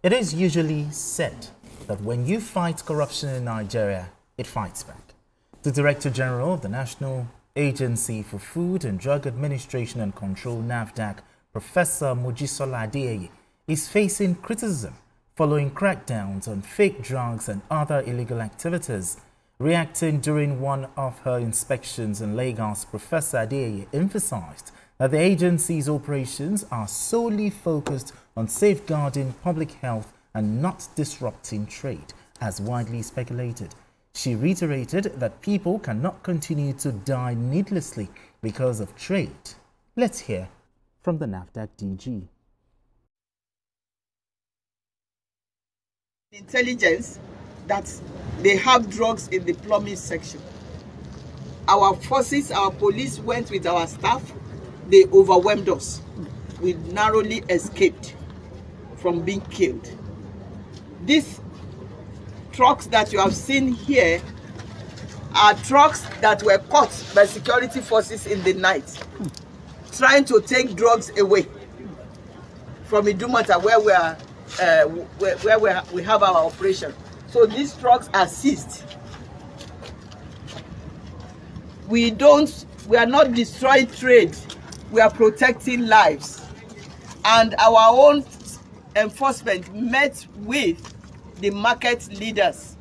It is usually said that when you fight corruption in Nigeria, it fights back. The Director General of the National Agency for Food and Drug Administration and Control, NAFDAC, Professor Mojisola Adeyeye, is facing criticism following crackdowns on fake drugs and other illegal activities. Reacting during one of her inspections in Lagos, Professor Adeyeye emphasized that the agency's operations are solely focused on safeguarding public health and not disrupting trade, as widely speculated. She reiterated that people cannot continue to die needlessly because of trade. Let's hear from the NAFDAC DG. Intelligence that they have drugs in the plumbing section. Our forces, our police went with our staff. They overwhelmed us. We narrowly escaped from being killed. These trucks that you have seen here are trucks that were caught by security forces in the night, trying to take drugs away from Idumota, where we have our operation. So these trucks are seized. We are not destroying trade. We are protecting lives. And our own enforcement met with the market leaders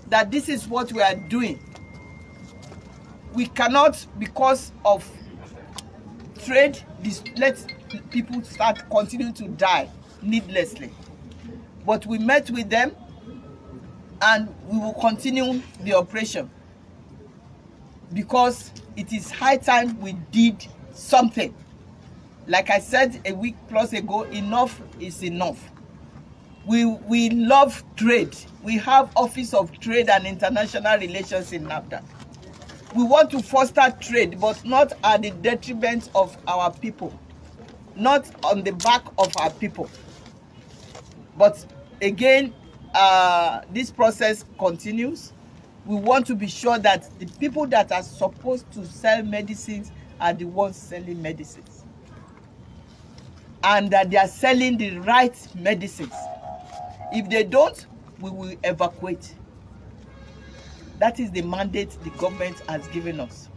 that this is what we are doing. We cannot, because of trade, let people start continuing to die needlessly. But we met with them and we will continue the operation because it is high time we did something. Like I said a week plus ago, enough is enough. We love trade. We have Office of Trade and International Relations in NAFDAC. We want to foster trade, but not at the detriment of our people, not on the back of our people. But again, this process continues. We want to be sure that the people that are supposed to sell medicines are the ones selling medicines, and that they are selling the right medicines. If they don't, we will evacuate. That is the mandate the government has given us.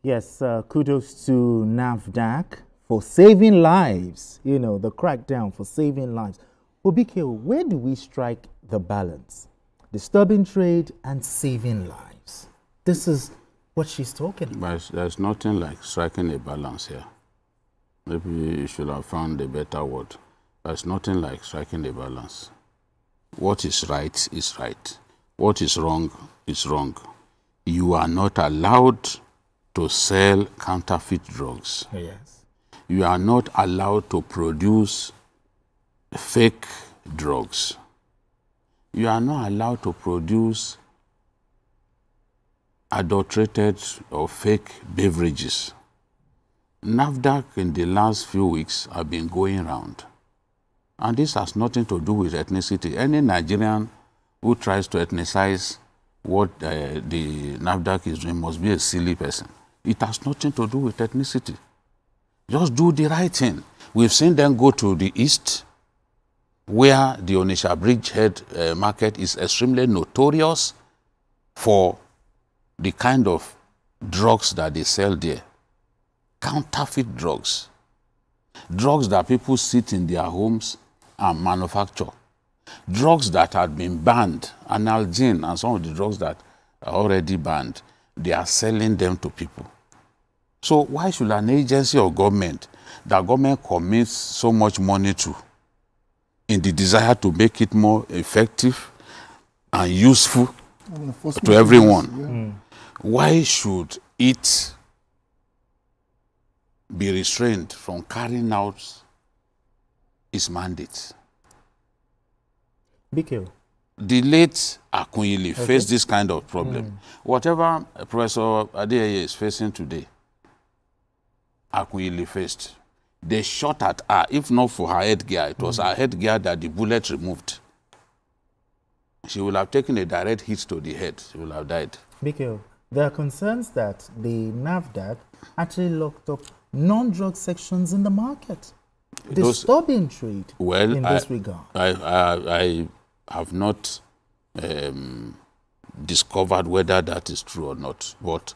Yes, kudos to NAFDAC for saving lives, you know, the crackdown for saving lives. Obike, where do we strike the balance? Disturbing trade and saving lives. This is what she's talking about. But there's nothing like striking a balance here. Maybe you should have found a better word. There's nothing like striking a balance. What is right is right. What is wrong is wrong. You are not allowed to sell counterfeit drugs. Yes. You are not allowed to produce fake drugs. You are not allowed to produce adulterated or fake beverages. NAFDAC in the last few weeks have been going around. And this has nothing to do with ethnicity. Any Nigerian who tries to ethnicize what the NAFDAC is doing must be a silly person. It has nothing to do with ethnicity. Just do the right thing. We've seen them go to the east, where the Onitsha Bridgehead market is extremely notorious for the kind of drugs that they sell there. Counterfeit drugs. Drugs that people sit in their homes and manufacture. Drugs that had been banned, Analgin and some of the drugs that are already banned, they are selling them to people. So why should an agency or government, that government commits so much money to, in the desire to make it more effective and useful to everyone, why should it be restrained from carrying out its mandate? Bikio. The late Akunyili faced this kind of problem. Whatever Professor Adeyeye is facing today, Akunyili faced. They shot at her, if not for her headgear. It was her headgear that the bullet removed. She will have taken a direct hit to the head. She will have died. Bikio, there are concerns that the NAFDAC actually locked up non-drug sections in the market. disturbing trade in this regard? I have not discovered whether that is true or not, but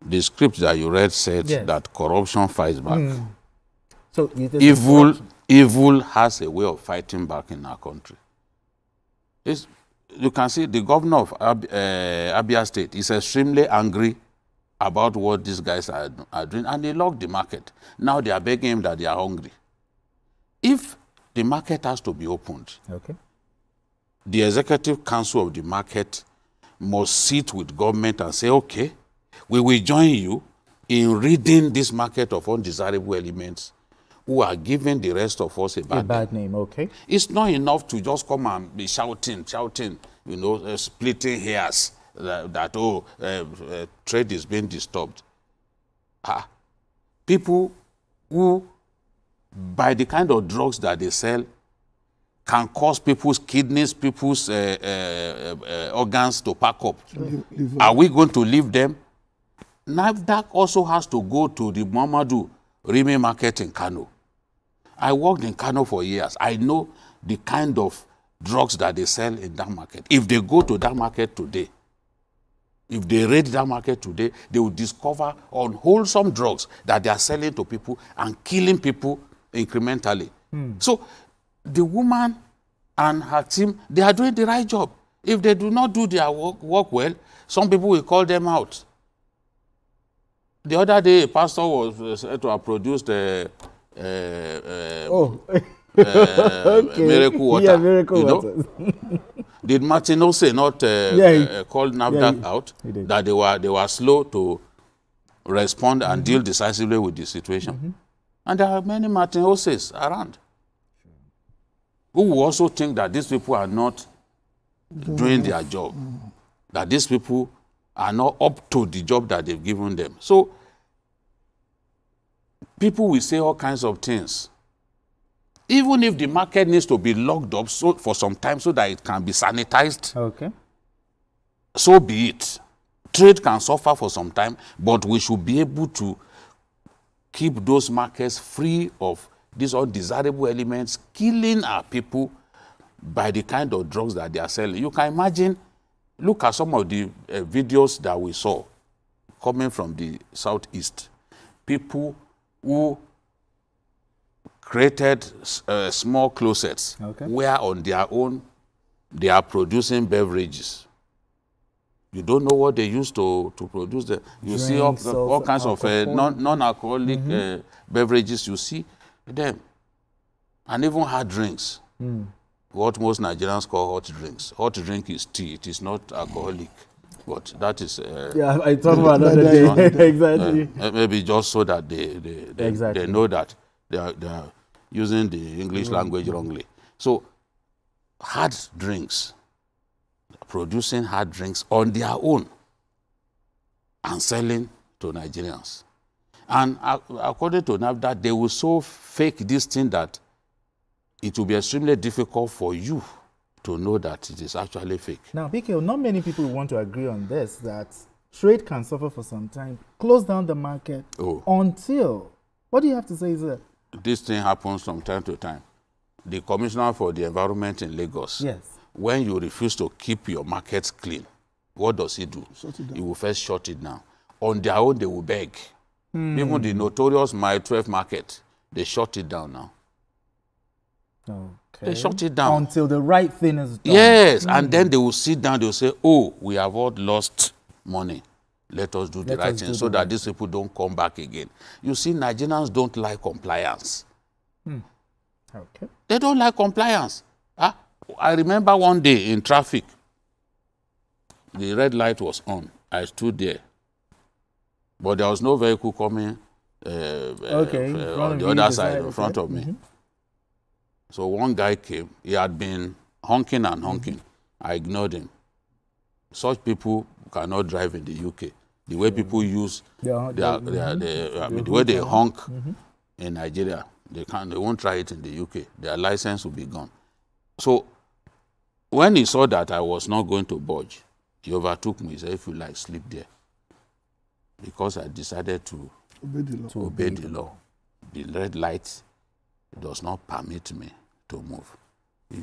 the script that you read said that corruption fights back. So evil has a way of fighting back in our country. You can see the governor of Abia State is extremely angry about what these guys are doing, and they locked the market. Now they are begging him that they are hungry. If the market has to be opened, the executive council of the market must sit with government and say, okay, we will join you in ridding this market of undesirable elements who are giving the rest of us a bad name. Okay. It's not enough to just come and be shouting, you know, splitting hairs that trade is being disturbed. People who, by the kind of drugs that they sell, can cause people's kidneys, people's organs to pack up. Are we going to leave them? NAFDAC also has to go to the Muhammadu Rimi market in Kano. I worked in Kano for years. I know the kind of drugs that they sell in that market. If they go to that market today, if they raid that market today, they will discover unwholesome drugs that they are selling to people and killing people incrementally. So the woman and her team, they are doing the right job. If they do not do their work well, some people will call them out. The other day, a pastor was said to have produced miracle water. Yeah, miracle water. Did Martin Ose not call NAFDAC out that they were slow to respond and deal decisively with the situation? And there are many Martin Oses around who will also think that these people are not doing their job, that these people are not up to the job that they've given them. So people will say all kinds of things. Even if the market needs to be locked up for some time so that it can be sanitized, so be it. Trade can suffer for some time, but we should be able to keep those markets free of these undesirable elements, killing our people by the kind of drugs that they are selling. You can imagine, look at some of the videos that we saw coming from the southeast. People who created small closets where on their own they are producing beverages. You don't know what they use to produce them. You see all kinds of non-alcoholic beverages. You see them. And even hard drinks. What most Nigerians call hot drinks. Hot drink is tea. It is not alcoholic. But that is... yeah, I talk about another day. Exactly. Maybe just so that they know that they are using the English language wrongly. So, hard drinks, producing hard drinks on their own and selling to Nigerians. And according to NAFDAC, they will so fake this thing that it will be extremely difficult for you to know that it is actually fake. Now, BK, not many people want to agree on this, that trade can suffer for some time, close down the market until... What do you have to say, sir? This thing happens from time to time. The Commissioner for the Environment in Lagos, when you refuse to keep your markets clean, what does he do? He will first shut it down. On their own, they will beg. Even the notorious Mile 12 market, they shut it down now. They shut it down. Until the right thing is done. Yes, and then they will sit down, they will say, oh, we have all lost money. Let us do the right thing so that these people don't come back again. You see, Nigerians don't like compliance. They don't like compliance. I remember one day in traffic, the red light was on. I stood there. But there was no vehicle coming on the other side, in front of me. So one guy came. He had been honking and honking. I ignored him. Such people cannot drive in the UK. The way people use the way they honk in Nigeria, they won't try it in the UK. Their license will be gone. So when he saw that I was not going to budge, he overtook me. He said, if you like, sleep there. Because I decided to obey the law. The red light does not permit me to move.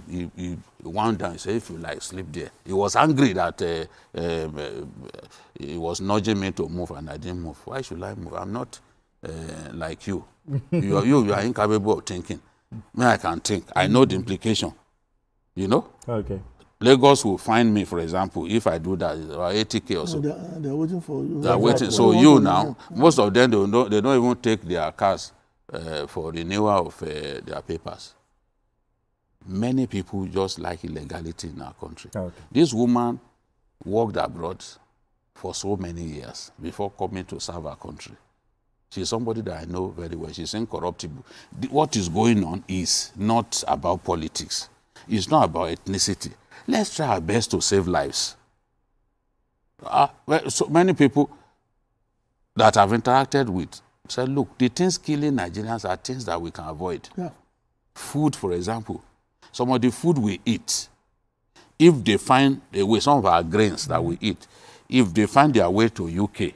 He wound down and said, if you like, sleep there. He was angry that he was nudging me to move and I didn't move. Why should I move? I'm not like you. You are incapable of thinking. Me, I can think. I know the implication. You know? Okay. Lagos will find me, for example, if I do that, or 80K or so. They're waiting for you. They're waiting. So you now, most of them, they don't even take their cars for renewal of their papers. Many people just like illegality in our country. Okay. This woman worked abroad for so many years before coming to serve our country. She's somebody that I know very well. She's incorruptible. What is going on is not about politics. It's not about ethnicity. Let's try our best to save lives. So many people that I've interacted with said, look, the things killing Nigerians are things that we can avoid. Yeah. Food, for example. Some of the food we eat, if they find a way, some of our grains that we eat, if they find their way to UK,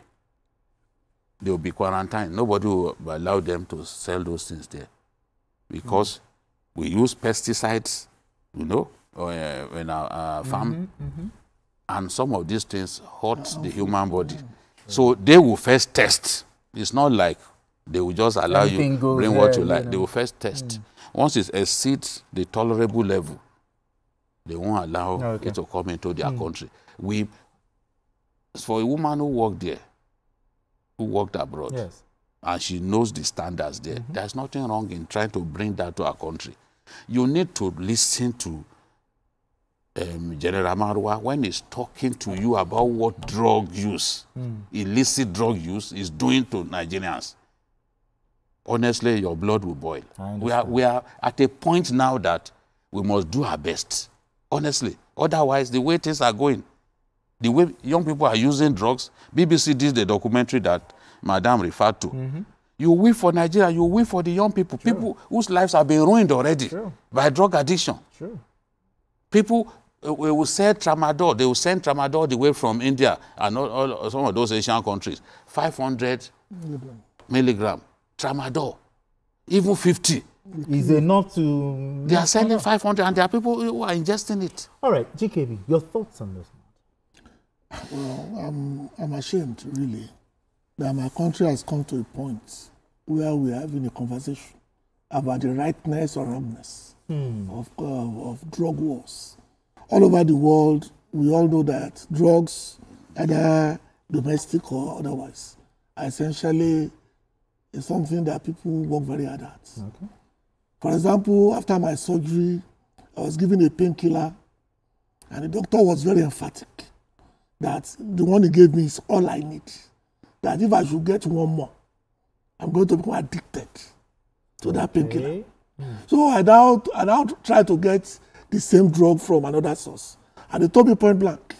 they will be quarantined. Nobody will allow them to sell those things there. Because we use pesticides, you know, in our farm. And some of these things hurt the human body. So they will first test. It's not like they will just allow you bring what you like. They will first test. Once it exceeds the tolerable level, they won't allow it to come into their country. For a woman who worked there, who worked abroad, and she knows the standards there, there's nothing wrong in trying to bring that to our country. You need to listen to General Marwa when he's talking to you about what drug use, illicit drug use, is doing to Nigerians. Honestly, your blood will boil. We are at a point now that we must do our best. Honestly. Otherwise, the way things are going, the way young people are using drugs, BBC did the documentary that Madam referred to. You will for Nigeria, you will for the young people, people whose lives have been ruined already by drug addiction. People will sell tramadol. They will send tramadol the way from India and all some of those Asian countries. 500 milligram. Tramadol, even 50. Is enough to... They are selling 500 and there are people who are ingesting it. All right, GKB, your thoughts on this? Well, I'm ashamed, really, that my country has come to a point where we are having a conversation about the rightness or wrongness of drug wars. All over the world, we all know that drugs, either domestic or otherwise, are essentially is something that people work very hard at. Okay. For example, after my surgery, I was given a painkiller, and the doctor was very emphatic that the one he gave me is all I need. That if I should get one more, I'm going to become addicted to that painkiller. So I now try to get the same drug from another source. And they told me point blank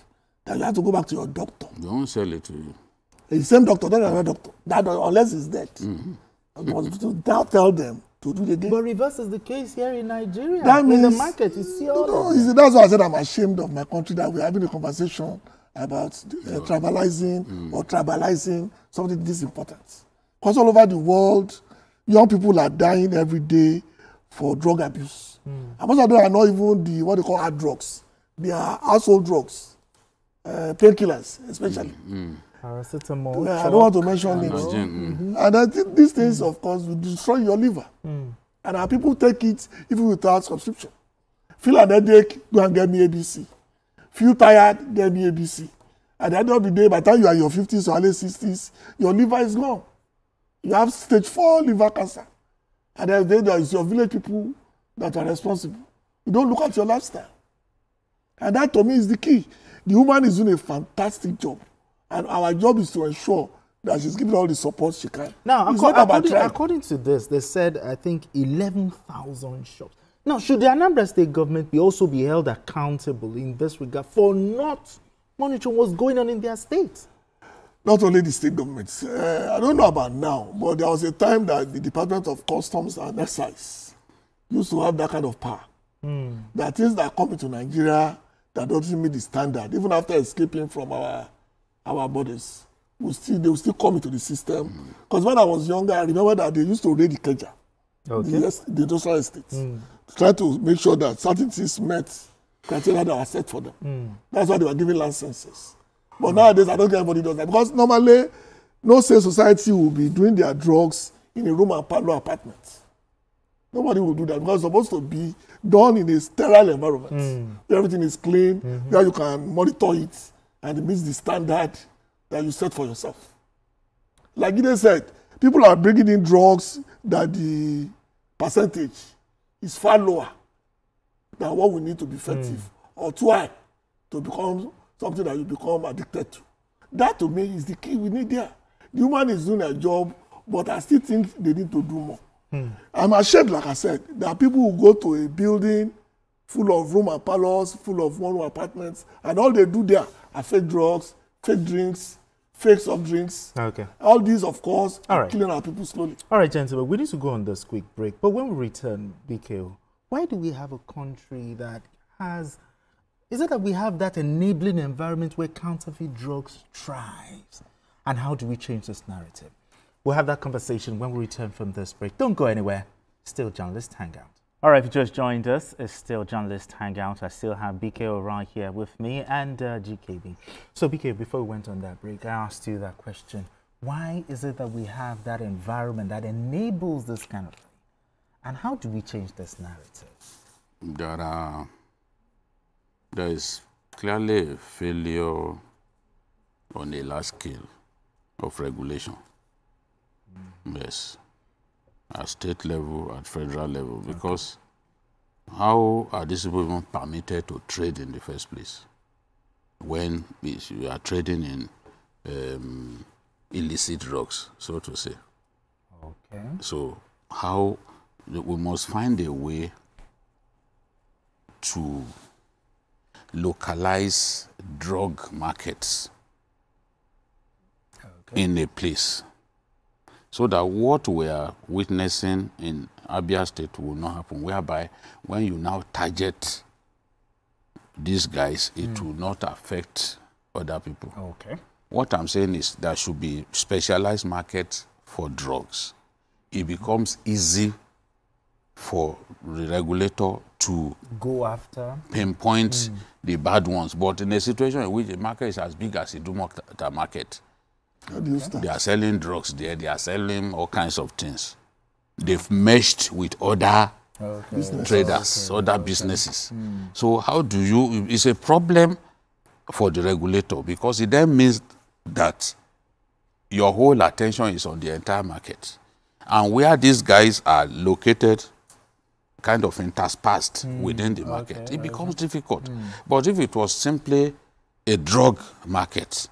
that you have to go back to your doctor. They won't sell it to you. The same doctor, not another doctor. That unless he's dead. Now tell them to do it again. But reverse is the case here in Nigeria. That means in the market, you see all of it. That's why I said I'm ashamed of my country that we're having a conversation about tribalizing or tribalizing something this important. Because all over the world, young people are dying every day for drug abuse. And most of them are not even what they call hard drugs. They are household drugs, painkillers especially. Paracetamol. Yeah, I don't want to mention names. And I think these things, of course, will destroy your liver. And our people take it even without subscription. Feel an headache, go and get me ABC. Feel tired, get me ABC. At the end of the day, by the time you are in your 50s or early 60s, your liver is gone. You have stage 4 liver cancer. And then there is your village people that are responsible. You don't look at your lifestyle. And that, to me, is the key. The woman is doing a fantastic job. And our job is to ensure that she's giving all the support she can. Now, according to this, they said, I think, 11,000 shops. Now, should the Anambra State government also be held accountable in this regard for not monitoring what's going on in their state? Not only the state governments. I don't know about now, but there was a time that the Department of Customs and Excise used to have that kind of power. There are things that come into Nigeria that don't meet the standard, even after escaping from our borders. They will still come into the system. Because when I was younger, I remember that they used to raid the Ikeja the industrial estates, to try to make sure that certain things met criteria that were set for them. That's why they were giving licenses. But nowadays, I don't think anybody does that, because normally, no state society will be doing their drugs in a room and parlor apartment. Nobody will do that, because it's supposed to be done in a sterile environment, where everything is clean, where you can monitor it, and it meets the standard that you set for yourself. Like Gideon said, people are bringing in drugs that the percentage is far lower than what we need to be effective, or too high to become something that you become addicted to. That, to me, is the key we need there. The human is doing a job, but I still think they need to do more. I'm ashamed, like I said, that people who go to a building full of room and parlors, full of one-room apartments, and all they do there are fake drugs, fake drinks, fake soft drinks. Okay. All these, of course, are killing our people slowly. All right, gentlemen, we need to go on this quick break. But when we return, BKO, why do we have a country that has... Is it that we have that enabling environment where counterfeit drugs thrives? And how do we change this narrative? We'll have that conversation when we return from this break. Don't go anywhere. Still Journalist Hangout. All right, if you just joined us, it's still Journalist Hangout. I still have BKO right here with me and GKB. So BKO, before we went on that break, I asked you that question. Why is it that we have that environment that enables this kind of thing? And how do we change this narrative? There is clearly a failure on a large scale of regulation. Yes, at state level, at federal level, because how are these people even permitted to trade in the first place when you are trading in illicit drugs, so to say? Okay. So how we must find a way to localize drug markets in a place, so that what we are witnessing in Abia State will not happen, whereby when you now target these guys, it will not affect other people. Okay. What I'm saying is there should be specialized markets for drugs. It becomes easy for the regulator to go after, pinpoint the bad ones. But in a situation in which the market is as big as the Idumota market, they are selling drugs there, they are selling all kinds of things. They've meshed with other traders, other businesses. So how do you, it's a problem for the regulator, because it then means that your whole attention is on the entire market. And where these guys are located, kind of interspersed within the market, it becomes difficult. But if it was simply a drug market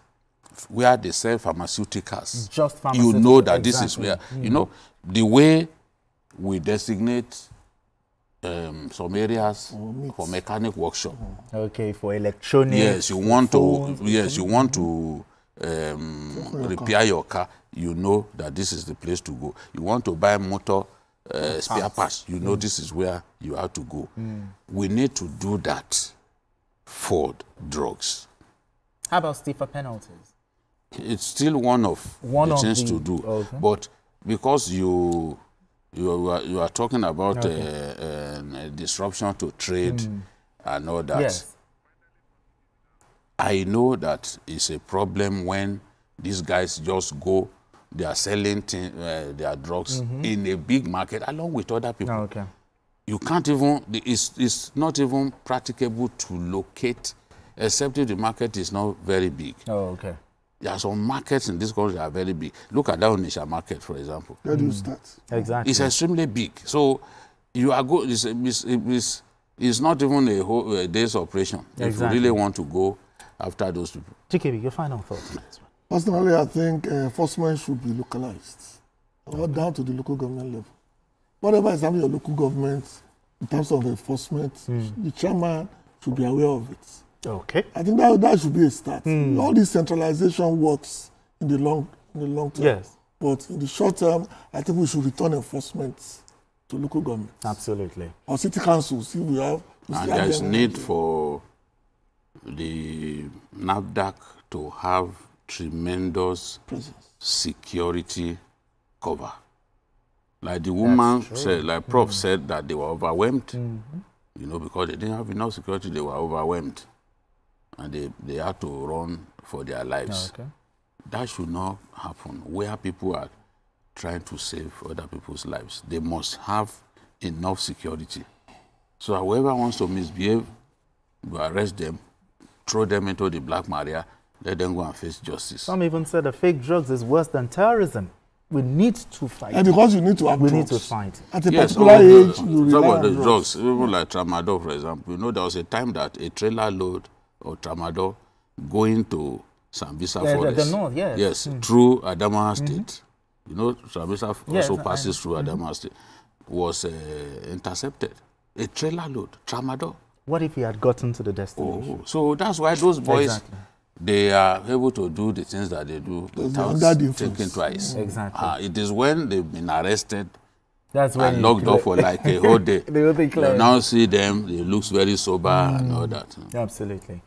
where they sell pharmaceuticals, you know that this is where, you know, the way we designate some areas for mechanic workshop. Okay, for electronics. Yes, you want to. Yes, you want to repair your car. You know that this is the place to go. You want to buy motor spare parts. You know this is where you have to go. We need to do that for drugs. How about stiffer penalties? It's still one of the things to do, but because you are talking about disruption to trade and all that. Yes. I know that it's a problem when these guys just go, they are selling their drugs in a big market along with other people. You can't even, it's not even practicable to locate, except if the market is not very big. There are some markets in this country that are very big. Look at that Onitsha market, for example. Where do you start? Exactly. It's extremely big. So you are good. It's not even a whole day's operation. If you really want to go after those people. GKB, your final thoughts on this one? Personally, I think enforcement should be localized, or down to the local government level. Whatever is happening in your local government in terms of enforcement, the chairman should be aware of it. Okay. I think that should be a start. All this centralization works in the long term. Yes. But in the short term, I think we should return enforcement to local governments. Absolutely. Or city councils, if we have. And there is need for the NAFDAC to have tremendous presence, security cover. Like the woman said, like Prof said that they were overwhelmed, you know, because they didn't have enough security, they were overwhelmed. And they had to run for their lives. Okay. That should not happen where people are trying to save other people's lives. They must have enough security. So whoever wants to misbehave, you arrest them, throw them into the black maria, let them go and face justice. Some even said that fake drugs is worse than terrorism. We need to fight. And because you need to have we drugs. need to fight. At a particular age, you some rely of the on drugs, even like tramadol, for example. You know, there was a time that a trailer load of tramadol going to Sambisa Forest. The north, yes. Yes, through Adamawa State. You know, Sambisa also passes through Adamawa State. Was intercepted. A trailer load, tramadol. What if he had gotten to the destination? Oh, so that's why those boys, they are able to do the things that they do without thinking twice. Exactly. It is when they've been arrested that's when and locked up for like a whole day. They will be clear. You now see them, they look very sober and all that. Absolutely.